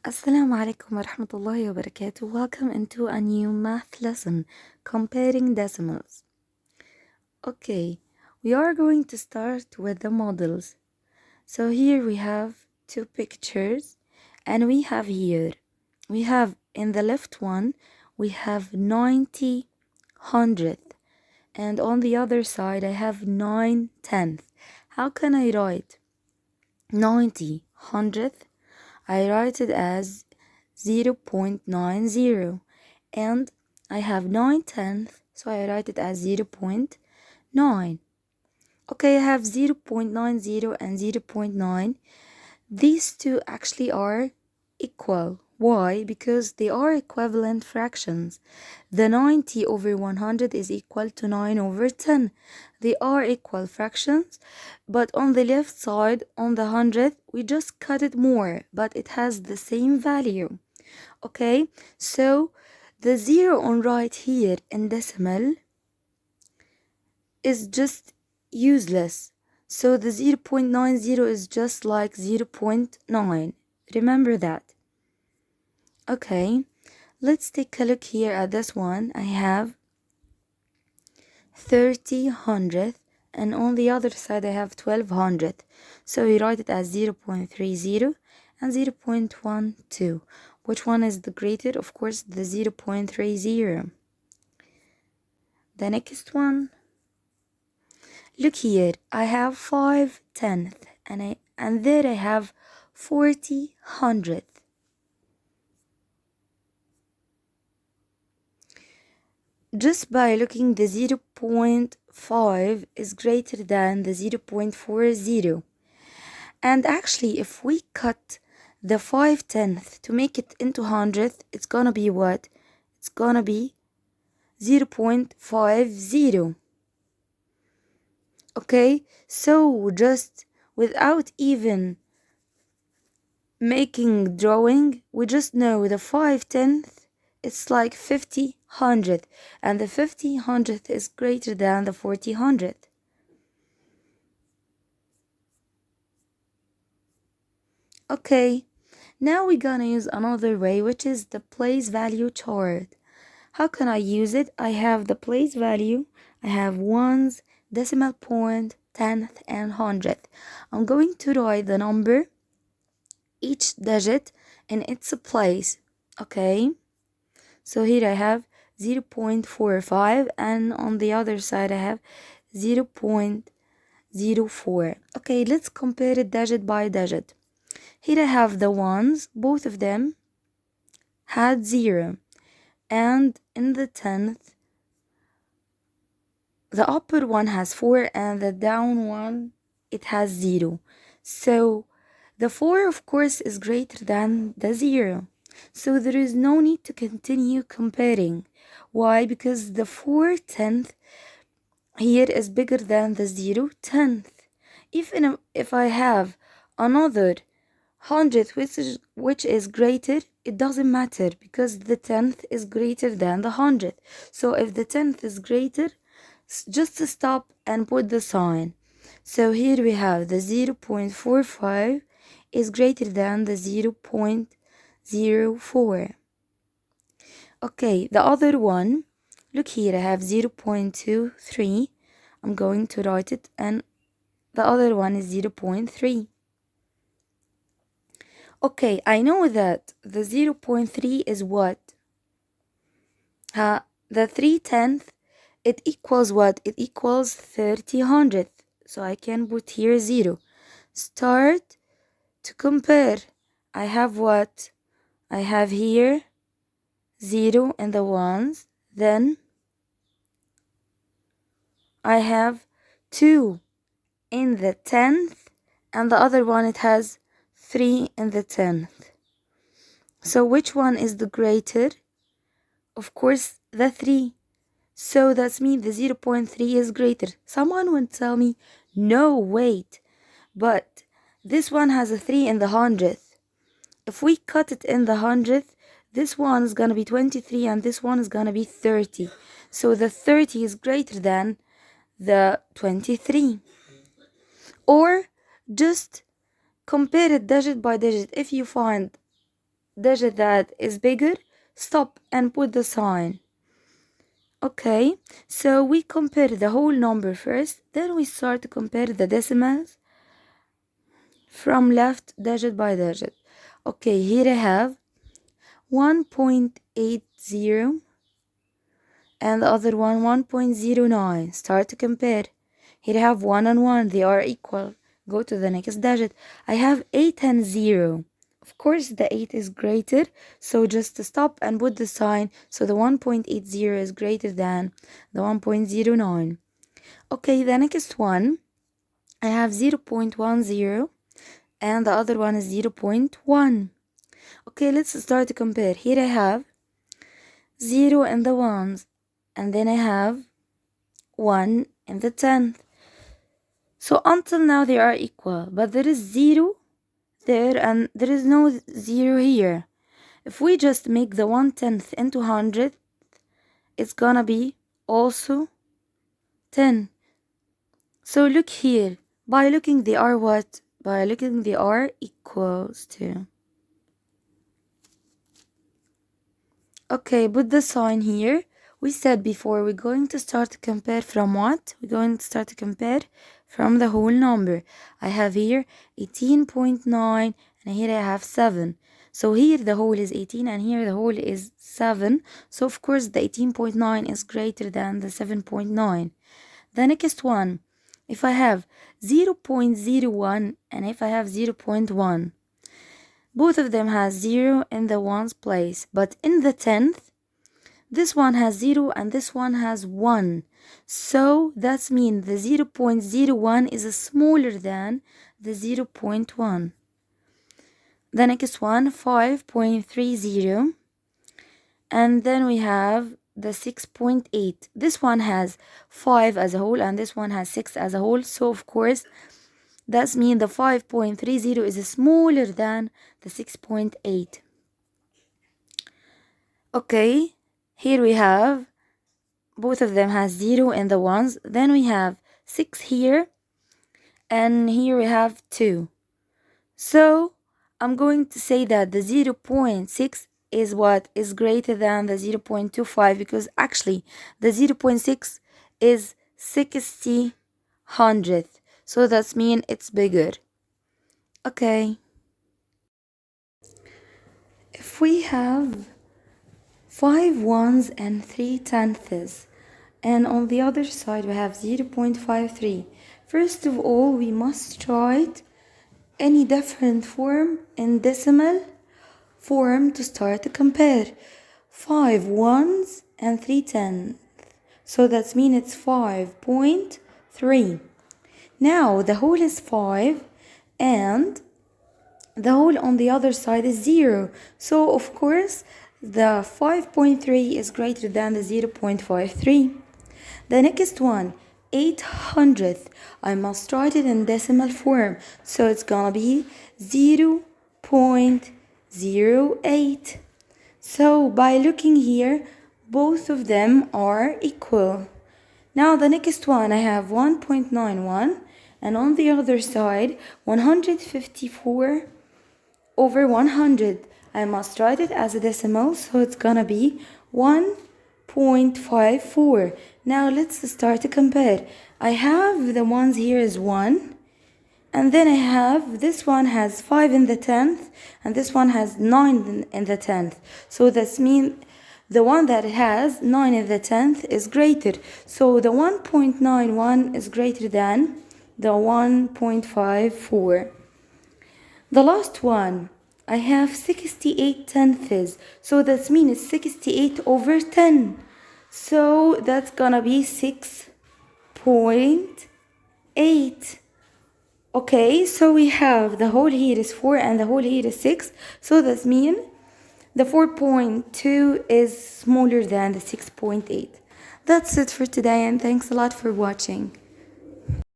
Assalamu alaikum wa rahmatullahi wa barakatuh. Welcome into a new math lesson, comparing decimals. Okay, we are going to start with the models. So here we have two pictures, and we have in the left one, we have 90 hundredth, and on the other side I have 9 tenth. How can I write 90 hundredth? I write it as 0.90, and I have 9 tenths, so I write it as 0.9. Okay, I have 0.90 and 0.9. These two actually are equal. Why? Because they are equivalent fractions. The 90 over 100 is equal to 9 over 10. They are equal fractions, but on the left side, on the 100th, we just cut it more, but it has the same value. Okay, so the 0 on right here in decimal is just useless. So the 0.90 is just like 0.9. Remember that. Okay, let's take a look here at this one. I have 30 hundredth, and on the other side I have 12 hundredth. So we write it as 0.30 and 0.12. Which one is the greater? Of course, the 0.30. The next one. Look here, I have 5 tenths, and there I have 40 hundredth. Just by looking, the 0.5 is greater than the 0.40. And actually, if we cut the 5 tenths to make it into hundredth, it's gonna be what? It's gonna be 0.50. Okay, so just without even making drawing, we just know the 5 tenths, it's like 50 hundredth, and the 50 hundredth is greater than the 40 hundredth. Okay, now we're gonna use another way, which is the place value chart. How can I use it? I have the place value, I have ones, decimal point, tenth, and hundredth. I'm going to write the number, each digit in its place. Okay, so here I have 0.45, and on the other side I have 0.04. Okay, let's compare it digit by digit. Here I have the ones, both of them had 0, and in the 10th, the upper one has 4 and the down one, it has 0. So the 4, of course, is greater than the 0. So there is no need to continue comparing. Why? Because the 4 tenth here is bigger than the 0 tenth. Even if I have another hundredth which is greater, it doesn't matter because the tenth is greater than the hundredth. So if the tenth is greater, just stop and put the sign. So here we have the 0.45 is greater than the 0.04. Okay, the other one, look here, I have 0.23. I'm going to write it, and the other one is 0.3. Okay, I know that the 0.3 is what? The 3 tenths, it equals what? It equals 30 hundredth. So I can put here 0. Start to compare. I have what? I have here 0 in the ones. Then I have 2 in the 10th. And the other one, it has 3 in the 10th. So which one is the greater? Of course, the 3. So that's mean the 0.3 is greater. Someone would tell me, no, wait, but this one has a 3 in the hundredth. If we cut it in the hundredth, this one is gonna be 23 and this one is gonna be 30. So the 30 is greater than the 23. Or just compare it digit by digit. If you find digit that is bigger, stop and put the sign. Okay, so we compare the whole number first, then we start to compare the decimals from left digit by digit. Okay, here I have 1.80 and the other one 1.09. Start to compare. Here I have 1 and 1, they are equal. Go to the next digit. I have 8 and 0. Of course, the 8 is greater, so just stop and put the sign. So the 1.80 is greater than the 1.09. Okay, the next one, I have 0.10 and the other one is 0.1. Okay, let's start to compare. Here I have 0 in the ones, and then I have 1 in the tenth. So until now they are equal, but there is 0 there and there is no 0 here. If we just make the 1/10 into 100, it's gonna be also 10. So look here, by looking they are what? By looking they are equals to. Okay, put the sign here. We said before we're going to start to compare from what? We're going to start to compare from the whole number. I have here 18.9 and here I have 7. So here the whole is 18 and here the whole is 7. So of course the 18.9 is greater than the 7.9. The next one, if I have 0.01 and if I have 0.1, both of them has 0 in the ones place, but in the tenth, this one has 0 and this one has 1. So that means the 0.01 is smaller than the 0.1. The next one, 5.30. And then we have the 6.8. This one has 5 as a whole and this one has 6 as a whole. So of course, that means the 5.30 is smaller than the 6.8. Okay, here we have both of them has 0 in the ones. Then we have 6 here and here we have 2. So I'm going to say that the 0.6 is what is greater than the 0.25 because actually the 0.6 is 60 hundredth. So that means it's bigger. Okay. If we have 5 ones and 3 tenths, and on the other side we have 0.53. First of all, we must write any different form in decimal form to start to compare. 5 ones and 3 tenths. So that means it's 5.3. Now the whole is 5 and the whole on the other side is 0. So of course the 5.3 is greater than the 0.53. The next one, 800th. I must write it in decimal form. So it's gonna be 0.08. So by looking here, both of them are equal. Now the next one, I have 1.91 and on the other side 154 over 100. I must write it as a decimal, so it's gonna be 1.54. Now let's start to compare. I have the ones here is 1, and then I have this one has 5 in the 10th, and this one has 9 in the 10th. So that means the one that has 9 in the 10th is greater. So the 1.91 is greater than the 1.54. The last one, I have 68 tenths. So that means 68 over 10. So that's gonna be 6.8. Okay, so we have the whole here is 4 and the whole here is 6. So that means the 4.2 is smaller than the 6.8. That's it for today and thanks a lot for watching.